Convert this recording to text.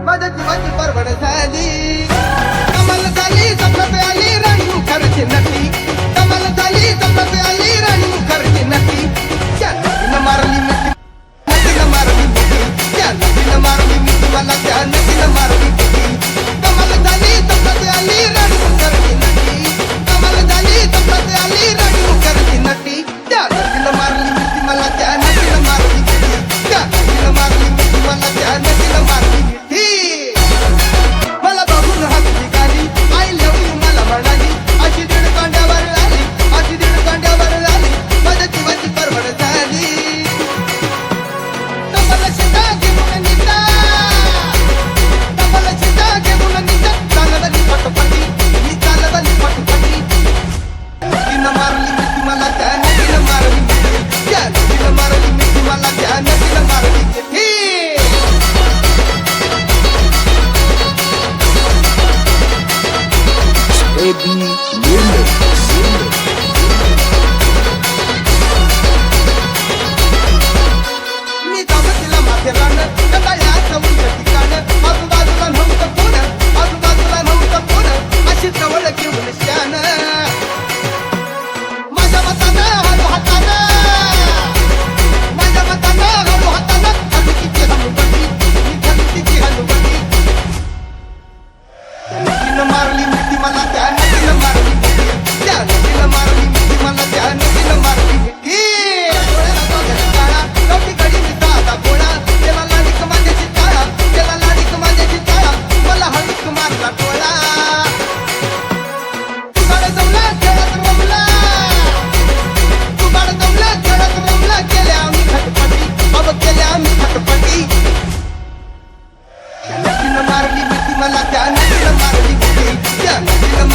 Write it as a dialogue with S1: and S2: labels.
S1: माझ्या जीवाची परवड झाली कमाल झाली स्वप्नात आली राणी मुखर्जी नटी कमाल झाली स्वप्नात आली राणी मुखर्जी नटी त्या नटीनं मारली मिठी नटीनं मारली मिठी त्या नटीनं मारली मिठी मला त्या नटीनं मारली मिठी कमाल झाली स्वप्नात आली राणी मुखर्जी नटी कमाल झाली स्वप्नात आली राणी मुखर्जी नटी त्या नटीनं मारली मिठी मला त्या नटीनं मारली मिठी त्या नटीनं मारली मिठी मला त्या नटीनं मारली मिठी मला बघून हसली गाली आय लव्ह यू मला म्हणाली अशी दीड कांड्यावर आली अशी दीड कांड्यावर आली माझ्या जीवाची परवड झाली कमल शिंदा घेऊन निघा कमल शिंदा घेऊन निघा चालवली पटपटी मी चालवली पटपटी नदीनं मारली मिठी मला त्या नदीनं मारली मिठी त्या नदीनं मारली मिठी मला त्या नदीनं मारली मिठी
S2: AB Remix.
S1: मी दामतीला माथेरान कटाळ्यात उंच ठिकाण आजूबाजूला नव्हतं कोण आजूबाजूला नव्हतं कोण अशी जवळ घेऊन शान माझ्या मतानं हळू हातानं माझ्या मतानं हळू हातानं हनुकीची हनुबटी मी हनुकीची हनुबटी नदीनं मारली मिठी मला त्या नदीनं मारली मिठी त्या नदीनं मारली मिठी मला त्या नदीनं मारली मिठी काळा कवटी घडी मी साधा गोळा त्याला लाडीक माझ्याची टाळा त्याला लाडीक माझ्याची टाळा मला हळूक मारला टोळा तुगाड जमला खेळत रमला तुगाड जमला खेळत रमला केल्या आम्ही खटपटी अब केल्या आम्ही खटपटी नदीनं मारली मिठी मला त्या नदीनं मारली मिठी त्या नदीनं